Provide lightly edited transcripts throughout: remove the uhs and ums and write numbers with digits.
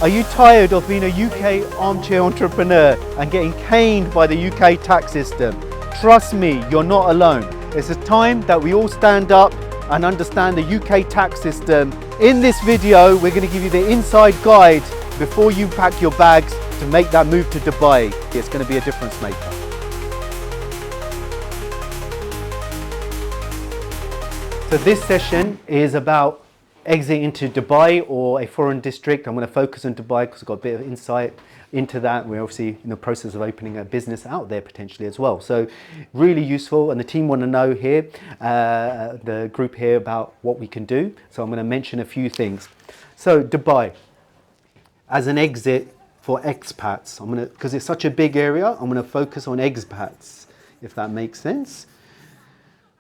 Are you tired of being a UK armchair entrepreneur and getting caned by the UK tax system? Trust me, you're not alone. It's a time that we all stand up and understand the UK tax system. In this video, we're going to give you the inside guide before you pack your bags to make that move to Dubai. It's going to be a difference maker. So this session is about exit into Dubai or a foreign district. I'm going to focus on Dubai because I've got a bit of insight into that. We're obviously in the process of opening a business out there potentially as well. So really useful, and the team want to know here, the group here, about what we can do. So I'm going to mention a few things. So Dubai, as an exit for expats, because it's such a big area, I'm going to focus on expats, if that makes sense.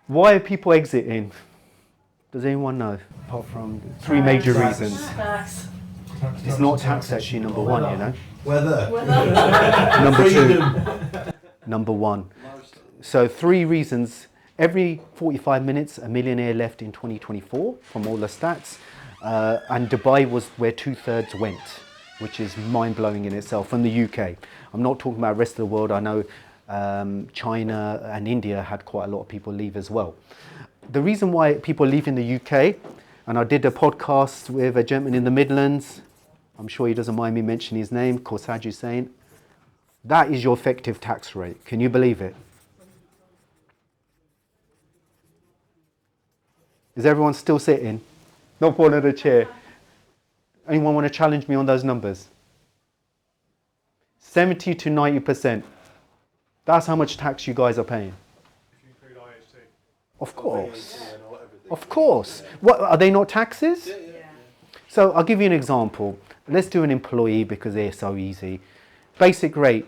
Why are people exiting? Does anyone know? Apart from three major reasons. Tax. It's not tax actually, number one, you know. Weather. Number two. Number one. So three reasons. Every 45 minutes, a millionaire left in 2024 from all the stats. And Dubai was where 2/3 went, which is mind-blowing in itself, from the UK. I'm not talking about the rest of the world. I know China and India had quite a lot of people leave as well. The reason why people leave in the UK, and I did a podcast with a gentleman in the Midlands, I'm sure he doesn't mind me mentioning his name, Korsaj Hussain, that is your effective tax rate. Can you believe it? Is everyone still sitting? Not falling out of the chair. Anyone want to challenge me on those numbers? 70 to 90%. That's how much tax you guys are paying. Of course. Of course. What, are they not taxes? Yeah. So I'll give you an example. Let's do an employee because they're so easy. Basic rate,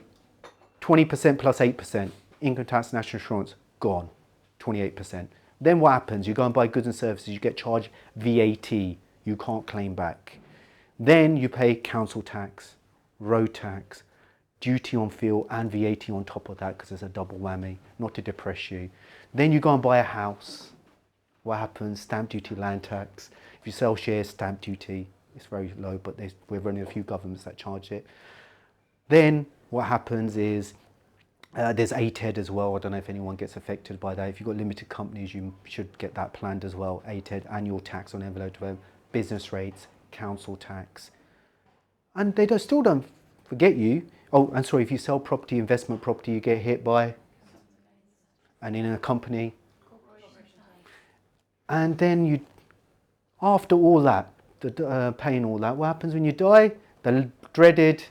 20% plus 8%. Income tax, national insurance, gone. 28%. Then what happens? You go and buy goods and services, you get charged VAT. You can't claim back. Then you pay council tax, road tax, duty on fuel and VAT on top of that because it's a double whammy, not to depress you. Then you go and buy a house. What happens? Stamp duty, land tax. If you sell shares, stamp duty. It's very low, but we're only a few governments that charge it. Then what happens is there's ATED as well. I don't know if anyone gets affected by that. If you've got limited companies, you should get that planned as well. ATED, annual tax on envelope, business rates, council tax. And they still don't forget you. Oh, and sorry, if you sell property, investment property, you get hit by, and in a company. And then you, after all that, paying all that, what happens when you die? The dreaded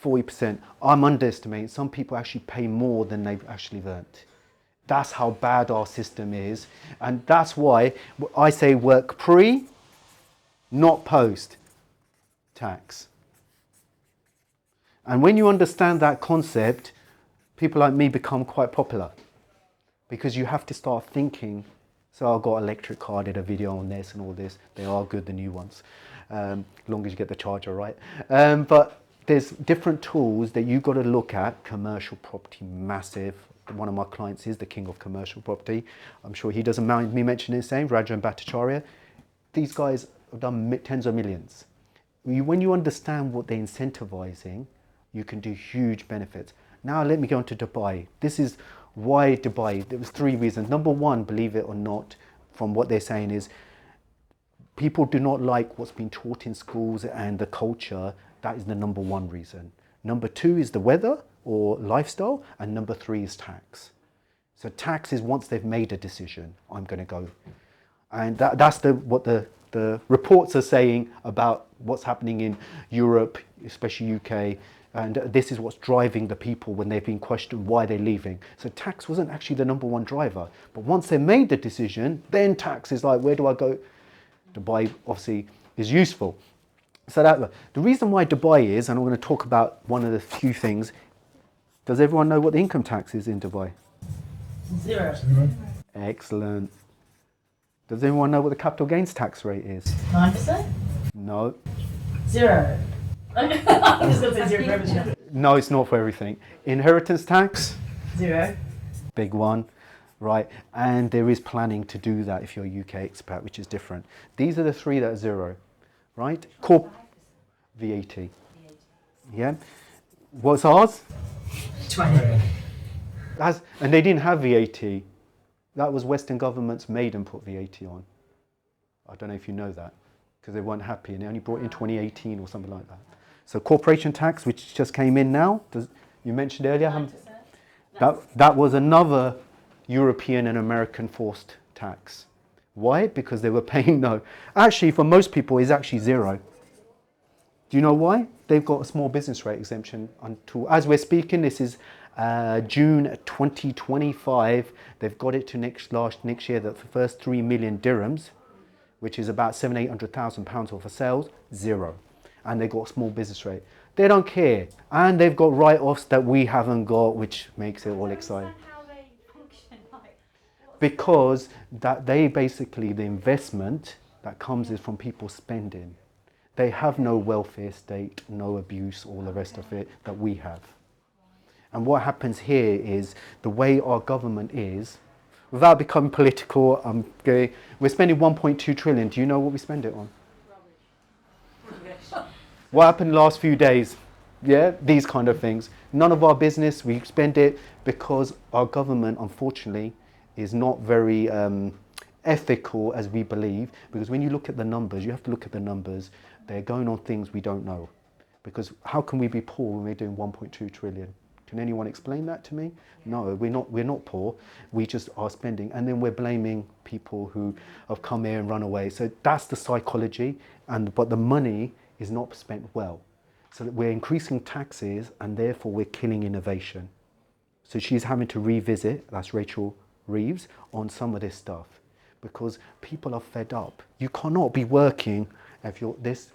40%. I'm underestimating. Some people actually pay more than they've actually earned. That's how bad our system is. And that's why I say work pre, not post tax. And when you understand that concept, people like me become quite popular because you have to start thinking. So I've got electric car, I did a video on this and all this. They are good, the new ones, as long as you get the charger right. But there's different tools that you've got to look at. Commercial property, massive. One of my clients is the king of commercial property. I'm sure he doesn't mind me mentioning his name, Rajan Bhattacharya. These guys have done tens of millions. When you understand what they're incentivizing, you can do huge benefits. Now let me go on to Dubai. This is why Dubai. There was three reasons. Number one, believe it or not, from what they're saying is, people do not like what's been taught in schools and the culture. That is the number one reason. Number two is the weather or lifestyle. And number three is tax. So tax is once they've made a decision, I'm going to go. And that's what the reports are saying about what's happening in Europe, especially UK. And this is what's driving the people when they've been questioned why they're leaving. So tax wasn't actually the number one driver. But once they made the decision, then tax is like, where do I go? Dubai obviously is useful. So the reason why Dubai is, and I'm going to talk about one of the few things. Does everyone know what the income tax is in Dubai? 0. Excellent. Does anyone know what the capital gains tax rate is? 9%? No. 0. I'm just going to say 0 for everything. No, it's not for everything. Inheritance tax? 0. Big one, right? And there is planning to do that if you're a UK expat, which is different. These are the three that are 0, right? VAT. Yeah. What's ours? 20. And they didn't have VAT. That was Western governments made them put VAT on. I don't know if you know that, because they weren't happy and they only brought in 2018 or something like that. So corporation tax, which just came in now, you mentioned earlier, that was another European and American forced tax. Why? Because they were paying no. Actually, for most people, it's actually zero. Do you know why? They've got a small business rate exemption until, as we're speaking, this is June 2025. They've got it to next year, that the first 3 million dirhams, which is about £700,000-800,000 worth of sales, zero. And they've got a small business rate. They don't care. And they've got write-offs that we haven't got, which makes it all exciting. How they function, Because that they basically, the investment that comes is from people spending. They have no welfare state, no abuse, all the rest of it that we have. And what happens here is the way our government is, without becoming political, we're spending 1.2 trillion. Do you know what we spend it on? Rubbish. What happened the last few days? Yeah, these kind of things. None of our business, we spend it because our government, unfortunately, is not very ethical as we believe. Because when you look at the numbers, you have to look at the numbers. They're going on things we don't know. Because how can we be poor when we're doing 1.2 trillion? Can anyone explain that to me? No, we're not poor. We just are spending, and then we're blaming people who have come here and run away. So that's the psychology, but the money is not spent well. So that we're increasing taxes, and therefore we're killing innovation. So she's having to revisit, that's Rachel Reeves, on some of this stuff, because people are fed up. You cannot be working if you're this.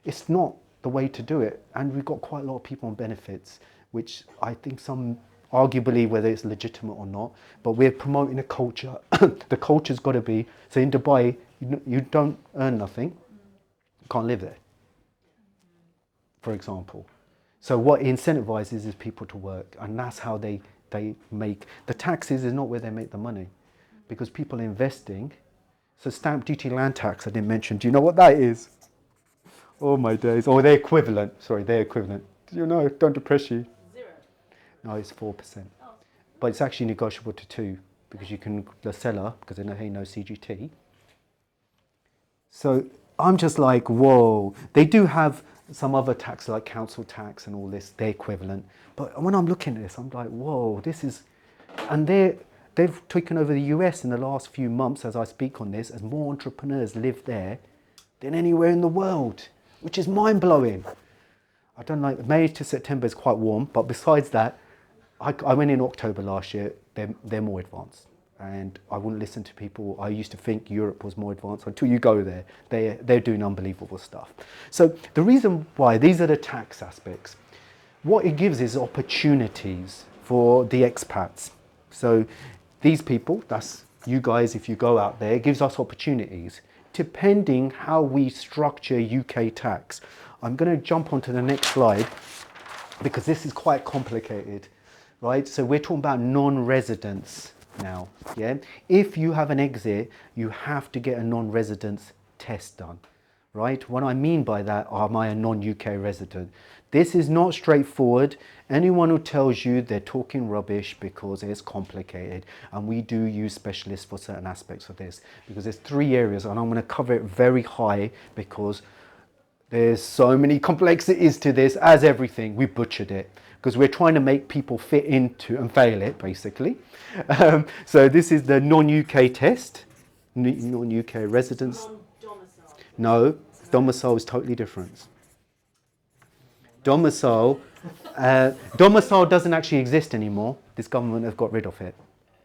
It's not the way to do it, and we've got quite a lot of people on benefits, which I think some arguably whether it's legitimate or not, but we're promoting a culture. The culture's got to be, so in Dubai, you don't earn nothing, you can't live there, for example. So what incentivizes is people to work, and that's how they make, the taxes is not where they make the money, because people are investing. So stamp duty, land tax, I didn't mention, do you know what that is? Oh my days, or they're equivalent, sorry, they're equivalent. Do you know, don't depress you. No, it's 4%. Oh. But it's actually negotiable to 2, because you can, the seller, because they know he knows CGT. So I'm just like, whoa. They do have some other tax, like council tax and all this, they're equivalent. But when I'm looking at this, I'm like, whoa, this is, and they've taken over the US in the last few months, as I speak on this, as more entrepreneurs live there than anywhere in the world, which is mind-blowing. I don't like, May to September is quite warm, but besides that, I went in October last year, they're more advanced. And I wouldn't listen to people. I used to think Europe was more advanced. Until you go there, they're doing unbelievable stuff. So the reason why, these are the tax aspects. What it gives is opportunities for the expats. So these people, that's you guys, if you go out there, it gives us opportunities, depending how we structure UK tax. I'm going to jump onto the next slide, because this is quite complicated, right? So we're talking about non-residents now, yeah? If you have an exit, you have to get a non-residence test done, right? What I mean by that, am I a non-UK resident? This is not straightforward. Anyone who tells you, they're talking rubbish, because it's complicated, and we do use specialists for certain aspects of this, because there's 3 areas, and I'm going to cover it very high, because there's so many complexities to this. As everything, we butchered it, because we're trying to make people fit into and fail it, basically. So this is the non-UK test, non-UK residence. Non-domicile. No, domicile is totally different. Domicile doesn't actually exist anymore. This government have got rid of it.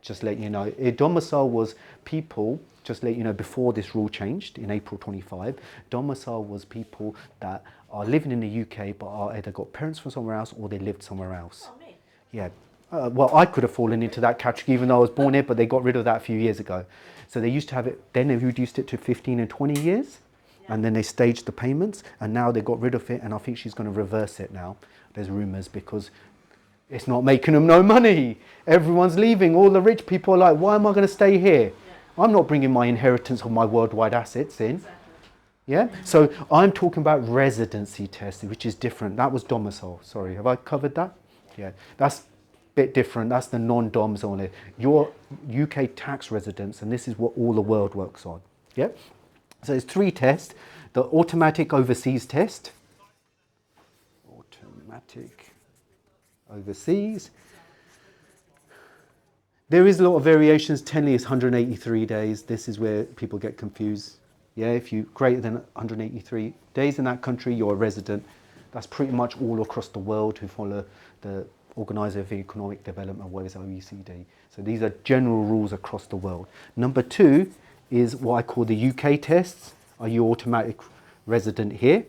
Just let you know. Domicile was people, just let you know, before this rule changed in April 25, domicile was people that are living in the UK but are either got parents from somewhere else or they lived somewhere else. Oh, me. Yeah. Well, I could have fallen into that category even though I was born here, but they got rid of that a few years ago. So they used to have it, then they reduced it to 15 and 20 years. And then they staged the payments, and now they got rid of it, and I think she's going to reverse it now. There's rumours, because it's not making them no money. Everyone's leaving. All the rich people are like, why am I going to stay here? Yeah. I'm not bringing my inheritance of my worldwide assets in. Exactly. Yeah, so I'm talking about residency tests, which is different. That was domicile. Sorry, have I covered that? Yeah, that's a bit different. That's the non-doms on it. Your UK tax residence, and this is what all the world works on. Yeah, so there's 3 tests. The automatic overseas test, automatic overseas. There is a lot of variations. Tenley is 183 days. This is where people get confused. Yeah, if you're greater than 183 days in that country, you're a resident. That's pretty much all across the world who follow the Organiser for Economic Development, what is OECD. So these are general rules across the world. Number 2 is what I call the UK tests. Are you automatic resident here?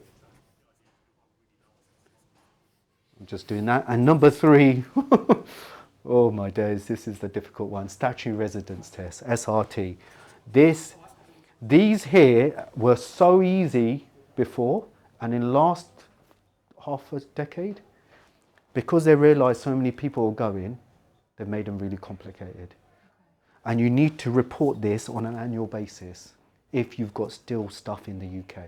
I'm just doing that. And number 3, oh my days, this is the difficult one. Statutory residence test, SRT. These here were so easy before, and in the last half a decade, because they realised so many people were going, they've made them really complicated. And you need to report this on an annual basis if you've got still stuff in the UK.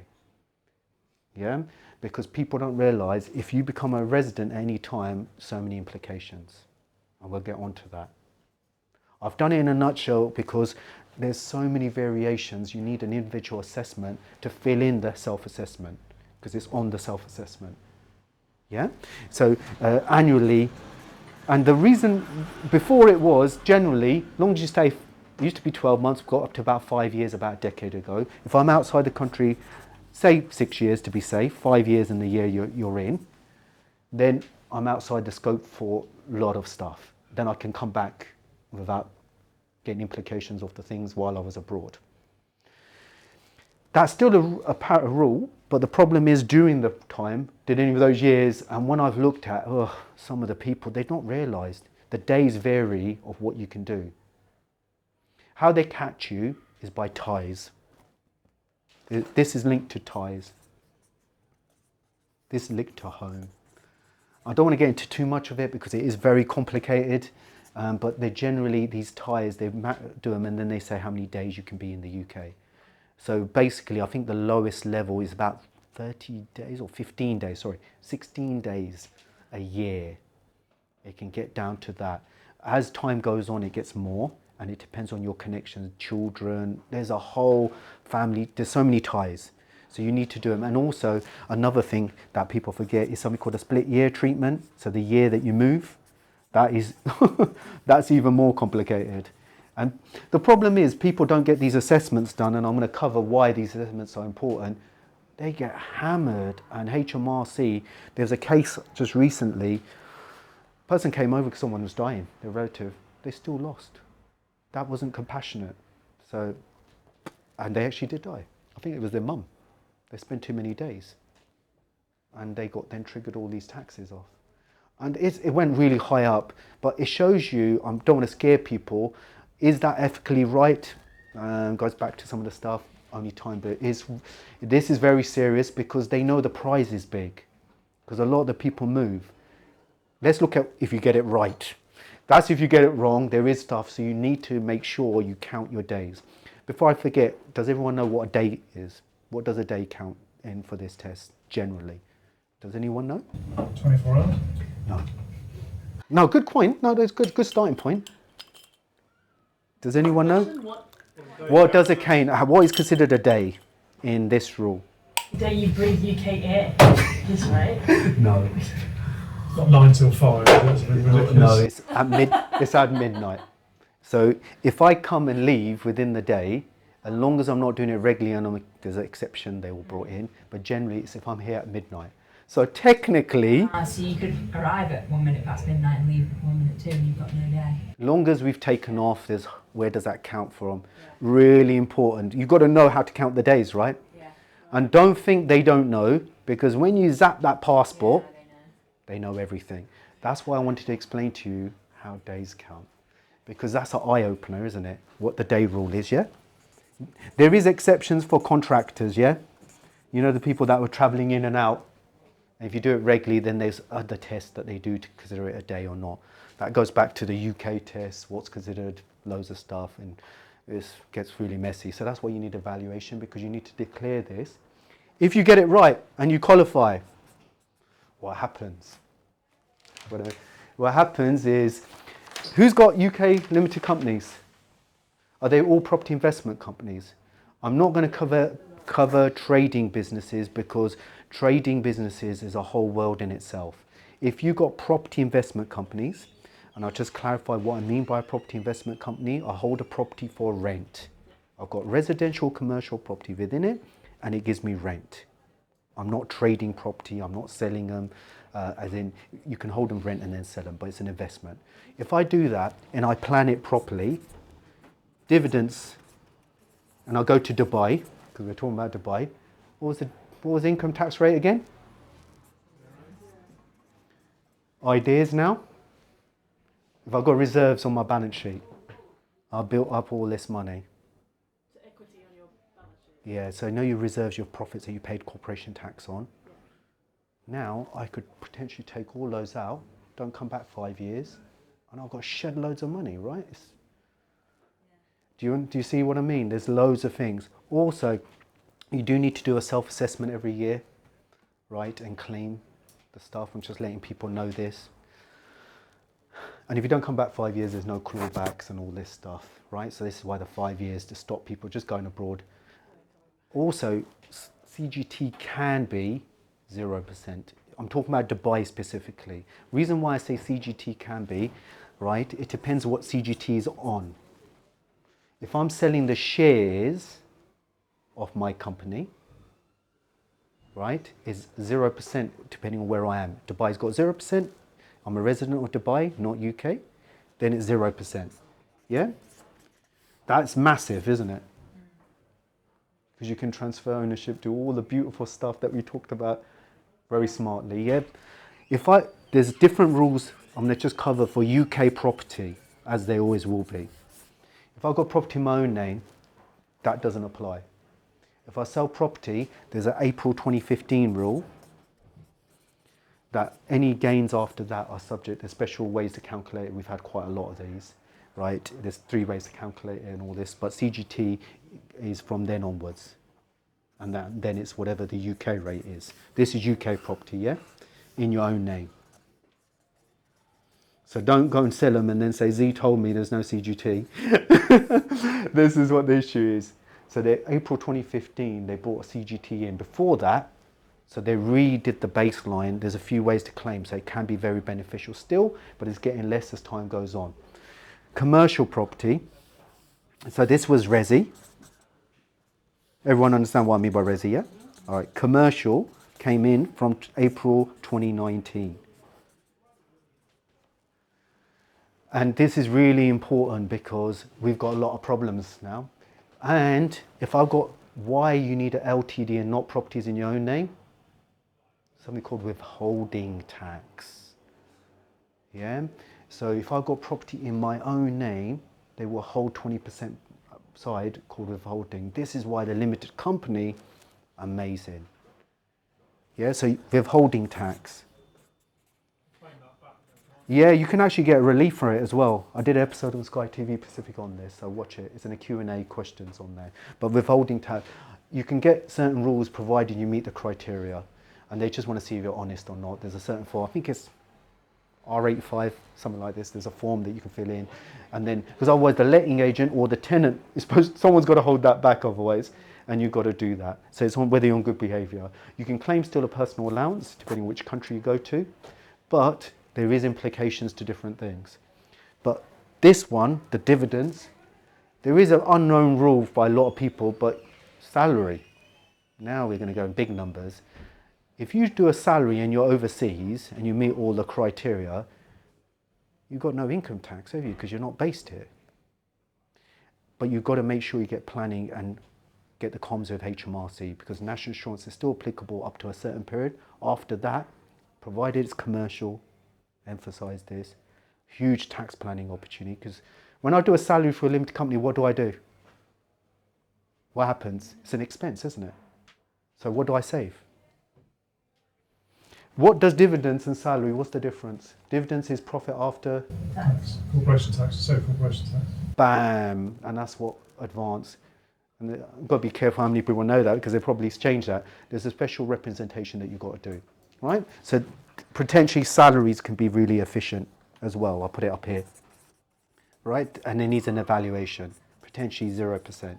Yeah? Because people don't realise if you become a resident at any time, so many implications. And we'll get on to that. I've done it in a nutshell because there's so many variations. You need an individual assessment to fill in the self-assessment because it's on the self-assessment. Yeah? So annually, and the reason before it was generally, long as you stay, it used to be 12 months, got up to about 5 years about a decade ago. If I'm outside the country, say 6 years to be safe, 5 years in the year you're in, then I'm outside the scope for a lot of stuff. Then I can come back without getting implications of the things while I was abroad. That's still a rule, but the problem is during the time, did any of those years, and when I've looked at some of the people, they've not realised the days vary of what you can do. How they catch you is by ties. This is linked to ties. This is linked to home. I don't want to get into too much of it because it is very complicated, but they generally, these ties, they do them and then they say how many days you can be in the UK. So basically, I think the lowest level is about 30 days or 15 days, sorry, 16 days a year. It can get down to that. As time goes on, it gets more, and it depends on your connections, children, there's a whole family, there's so many ties. So you need to do them. And also another thing that people forget is something called a split year treatment. So the year that you move, that is, that's even more complicated. And the problem is people don't get these assessments done, and I'm going to cover why these assessments are important. They get hammered, and HMRC, there's a case just recently, a person came over because someone was dying, their relative, they still lost. That wasn't compassionate. So, and they actually did die. I think it was their mum. They spent too many days, and they got then triggered all these taxes off. And it went really high up, but it shows you, I don't want to scare people, is that ethically right? Goes back to some of the stuff, only time, but this is very serious because they know the prize is big, because a lot of the people move. Let's look at if you get it right. That's if you get it wrong, there is stuff, so you need to make sure you count your days. Before I forget, does everyone know what a day is? What does a day count in for this test, generally? Does anyone know? 24 hours? No. No, good point. No, that's good starting point. Does anyone know? What does a cane, what is considered a day in this rule? The day you breathe UK air. Yes, right? No. It's not 9 till 5, that's a bit ridiculous. No, it's at midnight. So if I come and leave within the day, as long as I'm not doing it regularly, and there's an exception they all brought in, but generally it's if I'm here at midnight. So technically... So you could arrive at 1 minute past midnight and leave at 1 minute to, and you've got no day. Long as we've taken off, where does that count from? Yeah. Really important. You've got to know how to count the days, right? Yeah. And don't think they don't know, because when you zap that passport, they know everything. That's why I wanted to explain to you how days count, because that's an eye-opener, isn't it? What the day rule is, yeah? There is exceptions for contractors, yeah? You know, the people that were travelling in and out. And if you do it regularly, then there's other tests that they do to consider it a day or not. That goes back to the UK test, what's considered, loads of stuff, and this gets really messy. So that's why you need evaluation, because you need to declare this. If you get it right and you qualify, what happens? What happens is, who's got UK limited companies? Are they all property investment companies? I'm not going to cover trading businesses, because trading businesses is a whole world in itself. If you've got property investment companies, and I'll just clarify what I mean by a property investment company, I hold a property for rent. I've got residential, commercial property within it, and it gives me rent. I'm not trading property, I'm not selling them, as in you can hold them rent and then sell them, but it's an investment. If I do that and I plan it properly, dividends, and I'll go to Dubai, because we're talking about Dubai. What was the income tax rate again? Ideas now? If I've got reserves on my balance sheet, I built up all this money. So equity on your balance sheet. Yeah, so know your reserves, your profits that you paid corporation tax on. Now I could potentially take all those out, don't come back 5 years, and I've got shed loads of money, right? Do you see what I mean? There's loads of things. Also, you do need to do a self-assessment every year, right? And claim the stuff. I'm just letting people know this. And if you don't come back 5 years, there's no clawbacks and all this stuff, right? So this is why the 5 years, to stop people just going abroad. Also, CGT can be 0%. I'm talking about Dubai specifically. Reason why I say CGT can be, right? It depends what CGT is on. If I'm selling the shares of my company, right, is 0% depending on where I am. Dubai's got 0%. I'm a resident of Dubai, not UK. Then it's 0%. Yeah? That's massive, isn't it? Because you can transfer ownership to all the beautiful stuff that we talked about very smartly. Yeah? There's different rules I'm going to just cover for UK property, as they always will be. If I've got property in my own name, that doesn't apply. If I sell property, there's an April 2015 rule that any gains after that are subject to special ways to calculate it. We've had quite a lot of these, right? There's 3 ways to calculate it and all this, but CGT is from then onwards. And then it's whatever the UK rate is. This is UK property, yeah? In your own name. So don't go and sell them and then say, Zee told me there's no CGT. This is what the issue is. So April 2015, they brought a CGT in. Before that, so they redid the baseline. There's a few ways to claim, so it can be very beneficial still, but it's getting less as time goes on. Commercial property. So this was Resi. Everyone understand what I mean by Resi, yeah? All right, commercial came in from April 2019. And this is really important because we've got a lot of problems now. And if I've got why you need an LTD and not properties in your own name, something called withholding tax. Yeah. So if I've got property in my own name, they will hold 20% side called withholding. This is why the limited company, amazing. Yeah. So withholding tax. Yeah, you can actually get a relief for it as well. I did an episode on Sky TV Pacific on this, so watch it. It's in the Q&A questions on there. But withholding tax, you can get certain rules provided you meet the criteria, and they just want to see if you're honest or not. There's a certain form, I think it's R85, something like this. There's a form that you can fill in, and then because otherwise the letting agent or the tenant is someone's got to hold that back otherwise, and you've got to do that. So it's on whether you're on good behaviour. You can claim still a personal allowance depending on which country you go to, but there is implications to different things. But this one, the dividends, there is an unknown rule by a lot of people, but salary. Now we're going to go in big numbers. If you do a salary and you're overseas and you meet all the criteria, you've got no income tax, have you? Because you're not based here. But you've got to make sure you get planning and get the comms with HMRC, because national insurance is still applicable up to a certain period. After that, provided it's commercial, emphasize this, huge tax planning opportunity, because when I do a salary for a limited company, what do? What happens? It's an expense, isn't it? So what do I save? What does dividends and salary, what's the difference? Dividends is profit after Tax. Corporation tax, so corporation tax. Bam, and that's what advance. And I've got to be careful how many people know that because they probably changed that. There's a special representation that you've got to do, right? So potentially salaries can be really efficient as well. I'll put it up here, right? And it needs an evaluation, potentially 0%.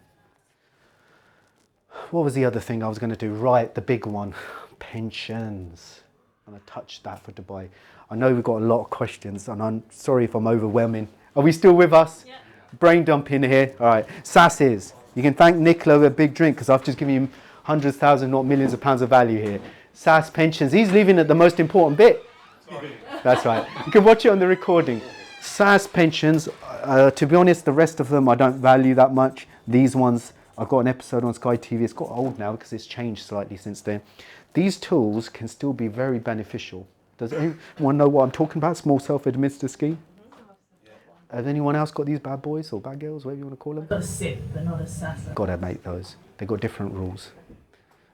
What was the other thing I was going to do? Right, the big one, pensions. I'm going to touch that for Dubai. I know we've got a lot of questions, and I'm sorry if I'm overwhelming. Are we still with us? Yeah. Brain dump in here. All right, SASs. You can thank Nicola with a big drink because I've just given him hundreds, thousands, not millions of pounds of value here. SAS pensions. He's leaving at the most important bit. Sorry. That's right. You can watch it on the recording. SAS pensions, to be honest, the rest of them I don't value that much. These ones, I've got an episode on Sky TV. It's got old now because it's changed slightly since then. These tools can still be very beneficial. Does anyone know what I'm talking about? Small self-administered scheme? Has anyone else got these bad boys or bad girls, whatever you want to call them? I've got a SIP, but not a SASA. Got to make those. They've got different rules.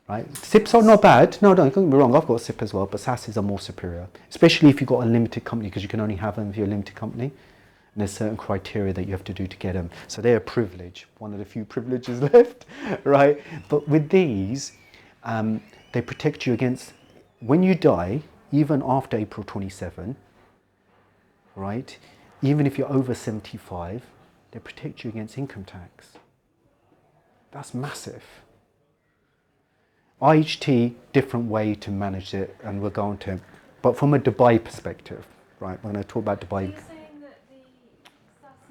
Right? SIPs are not bad. No, don't get me wrong. I've got a SIP as well, but SASs are more superior, especially if you've got a limited company, because you can only have them if you're a limited company. And there's certain criteria that you have to do to get them. So they're a privilege, one of the few privileges left, right? But with these, they protect you against, when you die, even after April 27, right? Even if you're over 75, they protect you against income tax. That's massive. IHT, different way to manage it, and we're going to. But from a Dubai perspective, right, we're going to talk about Are Dubai. you saying that the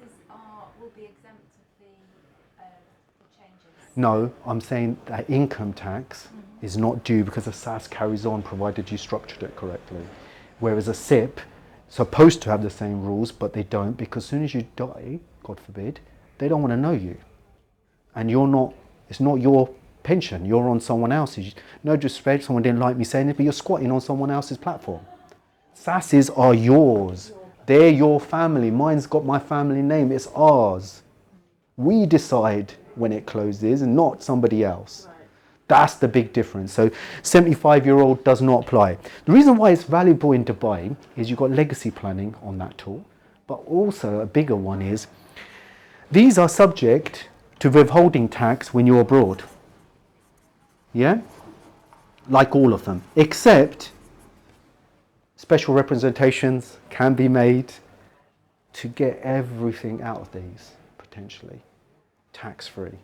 SASs will be exempt of the changes? No, I'm saying that income tax is not due because a SAS carries on provided you structured it correctly. Whereas a SIP, supposed to have the same rules, but they don't, because as soon as you die, God forbid, they don't want to know you. And you're not, it's not your pension, you're on someone else's. No disrespect, someone didn't like me saying it, but you're squatting on someone else's platform. SASs are yours. They're your family. Mine's got my family name, it's ours. We decide when it closes and not somebody else. That's the big difference. So 75-year-old does not apply. The reason why it's valuable in Dubai is you've got legacy planning on that tool, but also a bigger one is these are subject to withholding tax when you're abroad. Yeah? Like all of them, except special representations can be made to get everything out of these, potentially, tax-free,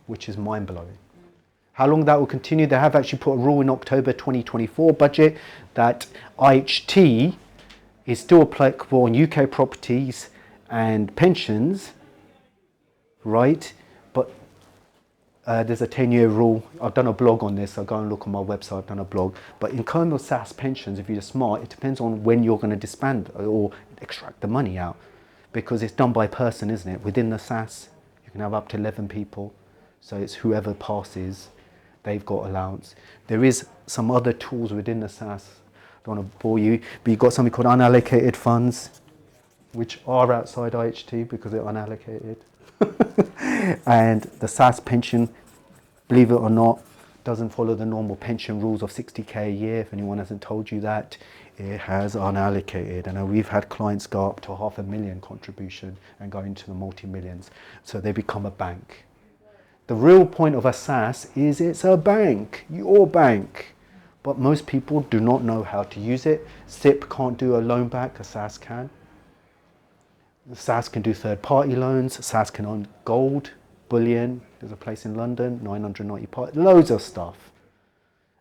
which is mind-blowing. How long that will continue, they have actually put a rule in October 2024 budget that IHT is still applicable on UK properties and pensions, right? But there's a 10-year rule. I've done a blog on this, so go and look on my website, I've done a blog. But in terms of SAS pensions, if you're smart, it depends on when you're going to disband or extract the money out, because it's done by person, isn't it? Within the SAS, you can have up to 11 people. So it's whoever passes, they've got allowance. There is some other tools within the SAS. Don't want to bore you, but you've got something called unallocated funds, which are outside IHT because they're unallocated. And the SAS pension, believe it or not, doesn't follow the normal pension rules of 60k a year. If anyone hasn't told you that, it has unallocated. And we've had clients go up to $500,000 contribution and go into the multi-millions. So they become a bank. The real point of a SAS is it's a bank, your bank. But most people do not know how to use it. SIP can't do a loan back, a SAS can. The SAS can do third-party loans, SAS can own gold, bullion, there's a place in London, 990 parts, loads of stuff.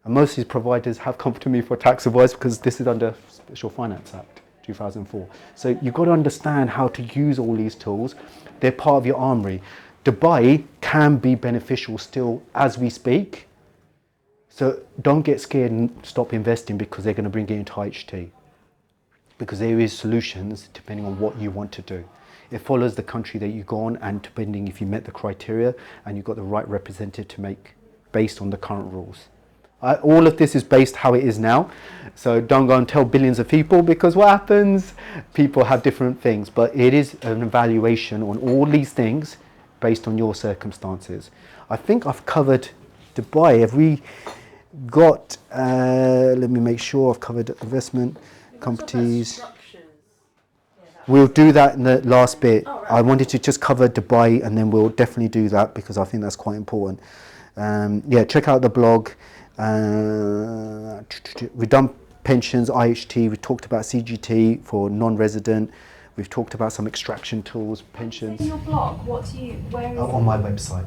And most of these providers have come to me for tax advice because this is under Special Finance Act 2004. So you've got to understand how to use all these tools. They're part of your armory. Dubai can be beneficial still as we speak. So don't get scared and stop investing because they're going to bring it into IHT. Because there is solutions depending on what you want to do. It follows the country that you go on and depending if you met the criteria and you've got the right representative to make based on the current rules. All of this is based how it is now. So don't go and tell billions of people because what happens? People have different things, but it is an evaluation on all these things based on your circumstances. I think I've covered Dubai. Have we got, let me make sure I've covered investment companies. Structures. Yeah, We'll do that in the last bit. Oh, right. I wanted to just cover Dubai, and then we'll definitely do that because I think that's quite important. Yeah, check out the blog. We've done pensions, IHT. We talked about CGT for non-resident. We've talked about some extraction tools, pensions. In your blog, where is On my website.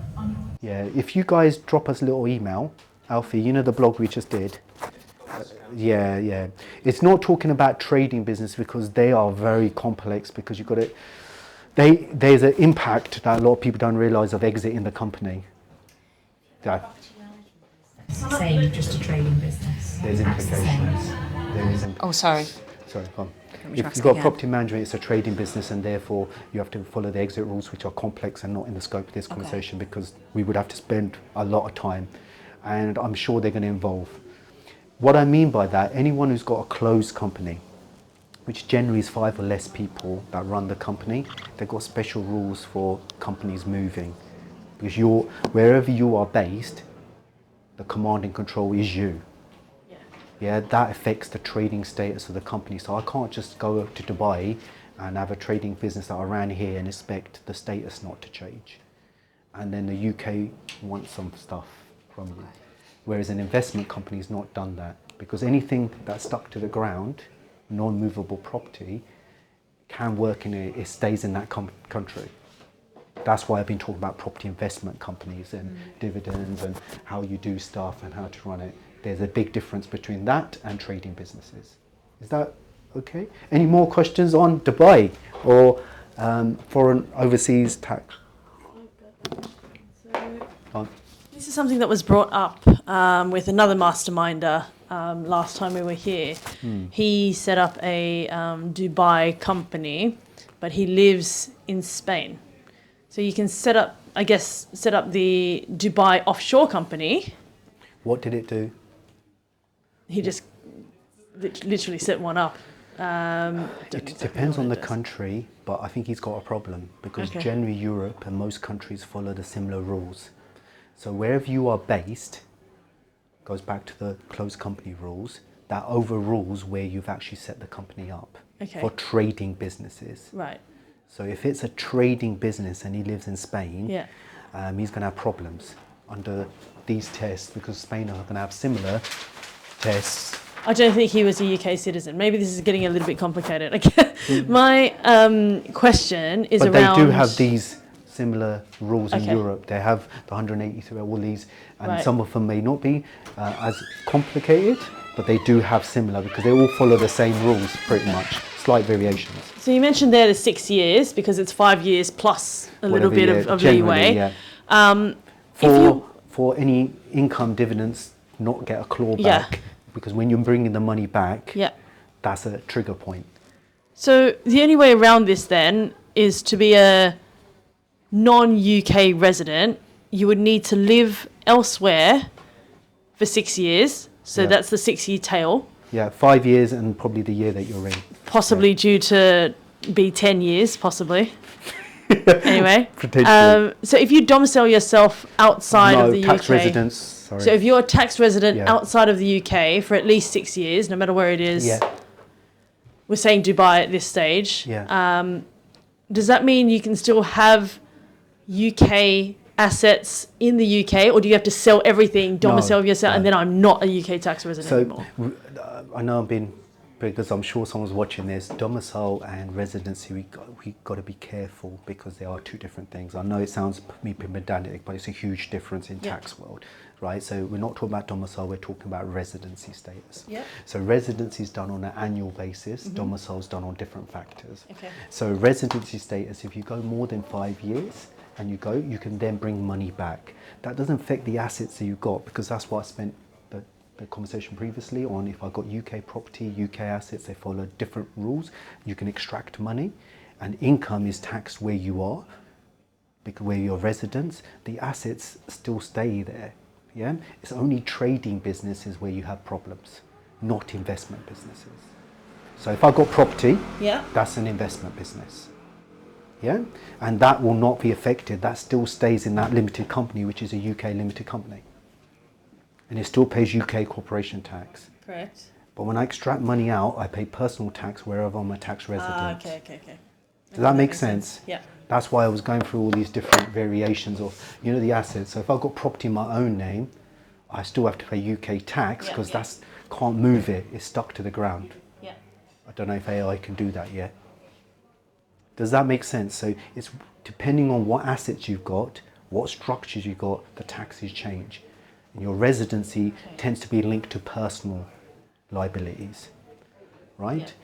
Yeah, if you guys drop us a little email, Alfie, you know the blog we just did? Yeah. It's not talking about trading business because they are very complex because you've got to, there's an impact that a lot of people don't realise of exiting the company. Yeah. Same, just a trading business. There's implications. There is Oh, sorry. Sorry, go on. me If try you've got again. property management, it's a trading business, and therefore you have to follow the exit rules, which are complex and not in the scope of this conversation, because we would have to spend a lot of time, and I'm sure they're going to involve. What I mean by that, anyone who's got a closed company, which generally is 5 or less people that run the company, they've got special rules for companies moving, because wherever you are based, the command and control is you. Yeah, that affects the trading status of the company. So I can't just go to Dubai and have a trading business that I ran here and expect the status not to change. And then the UK wants some stuff from you. Whereas an investment company has not done that, because anything that's stuck to the ground, non-movable property, can work it stays in that country. That's why I've been talking about property investment companies and dividends and how you do stuff and how to run it. There's a big difference between that and trading businesses. Is that okay? Any more questions on Dubai or foreign overseas tax? This is something that was brought up with another masterminder last time we were here. He set up a Dubai company, but he lives in Spain. So you can set up the Dubai offshore company. What did it do? He just literally set one up. It depends on the country, but I think he's got a problem, because generally Europe and most countries follow the similar rules. So wherever you are based, goes back to the closed company rules, that overrules where you've actually set the company up for trading businesses. Right. So if it's a trading business and he lives in Spain, he's going to have problems under these tests, because Spain are going to have similar tests. I don't think he was a UK citizen. Maybe this is getting a little bit complicated. My question is but around... they do have these similar rules in Europe. They have the 183, all these, and some of them may not be as complicated, but they do have similar, because they all follow the same rules pretty much, slight variations. So you mentioned there the 6 years, because it's 5 years plus a little bit of leeway. Yeah. For any income dividends, not get a clawback, because when you're bringing the money back, that's a trigger point. So the only way around this then is to be a non-UK resident. You would need to live elsewhere for 6 years. So that's the 6-year tail. Yeah, 5 years and probably the year that you're in. Possibly due to be 10 years, possibly. Anyway. So if you domicile yourself outside of the tax UK... residence, sorry. So if you're a tax resident outside of the UK for at least 6 years, no matter where it is, we're saying Dubai at this stage, does that mean you can still have UK assets in the UK, or do you have to sell everything, domicile yourself, and then I'm not a UK tax resident anymore? I know because I'm sure someone's watching this, domicile and residency, we got to be careful, because they are two different things. I know it sounds pedantic, but it's a huge difference in tax world, right? So we're not talking about domicile, we're talking about residency status. So residency is done on an annual basis, domicile is done on different factors. So residency status, if you go more than 5 years and you can then bring money back. That doesn't affect the assets that you've got, because that's what I spent the conversation previously on. If I've got UK property, UK assets, they follow different rules. You can extract money, and income is taxed where you are, because where you're residents, the assets still stay there. Yeah, it's only trading businesses where you have problems, not investment businesses. So if I've got property, that's an investment business. Yeah, and that will not be affected. That still stays in that limited company, which is a UK limited company. And it still pays UK corporation tax. Correct. But when I extract money out, I pay personal tax wherever I'm a tax resident. Okay. Does that make sense? Yeah. That's why I was going through all these different variations of, you know, the assets. So if I've got property in my own name, I still have to pay UK tax because that's can't move it. It's stuck to the ground. Yeah. I don't know if AI can do that yet. Does that make sense? So it's depending on what assets you've got, what structures you've got, the taxes change. And your residency tends to be linked to personal liabilities, right?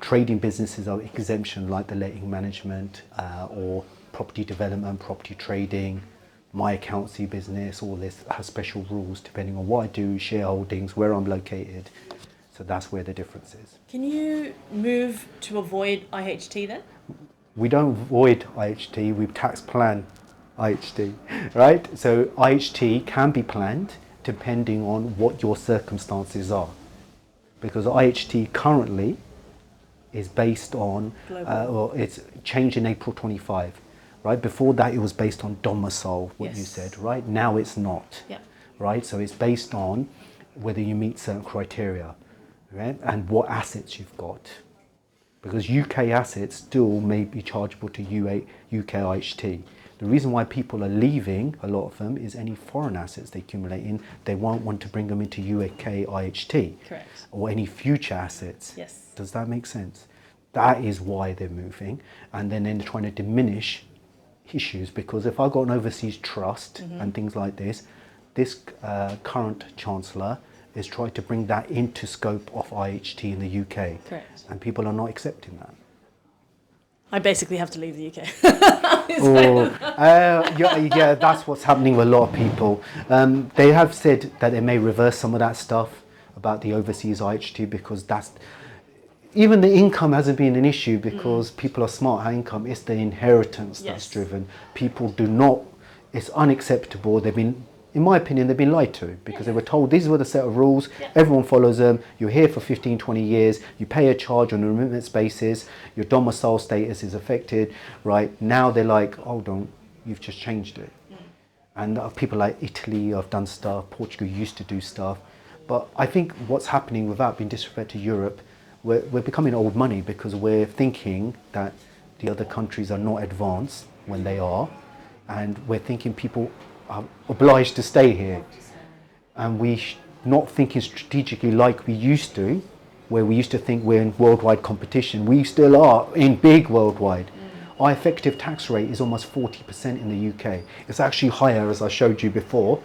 Trading businesses are exemption, like the letting management or property development, property trading, my accountancy business, all this has special rules depending on what I do, shareholdings, where I'm located. So that's where the difference is. Can you move to avoid IHT then? We don't avoid IHT, we tax plan IHT, right? So IHT can be planned depending on what your circumstances are. Because IHT currently is based on, well, it's changed in April 25, right? Before that, it was based on domicile, what you said, right? Now it's not, right? So it's based on whether you meet certain criteria, right? And what assets you've got. Because UK assets still may be chargeable to UK IHT. The reason why people are leaving, a lot of them, is any foreign assets they accumulate in, they won't want to bring them into UK IHT. Correct. Or any future assets. Yes. Does that make sense? That is why they're moving. And then they're trying to diminish issues, because if I've got an overseas trust and things like this current Chancellor is trying to bring that into scope of IHT in the UK. Correct. And people are not accepting that. I basically have to leave the UK. Yeah, that's what's happening with a lot of people. They have said that they may reverse some of that stuff about the overseas IHT, because that's, even the income hasn't been an issue because people are smart. How income, it's the inheritance that's driven. People do not, it's unacceptable. They've been, in my opinion, they've been lied to, because they were told these were the set of rules, everyone follows them, you're here for 15, 20 years, you pay a charge on a remittance basis, your domicile status is affected, right? Now they're like, hold on, you've just changed it. And people like Italy have done stuff, Portugal used to do stuff. But I think what's happening, without being disrespectful to Europe, we're becoming old money, because we're thinking that the other countries are not advanced when they are, and we're thinking people are obliged to stay here, and not thinking strategically like we used to, where we used to think we're in worldwide competition. We still are in big worldwide. Our effective tax rate is almost 40% in the UK. It's actually higher, as I showed you before,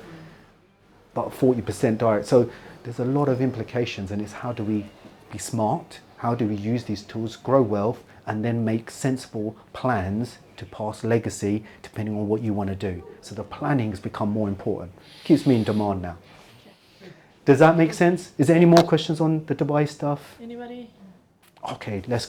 but 40% direct. So there's a lot of implications, and it's how do we be smart, how do we use these tools, grow wealth, and then make sensible plans to pass legacy depending on what you want to do. So the planning has become more important. Keeps me in demand now. Does that make sense? Is there any more questions on the Dubai stuff? Anybody? Okay, let's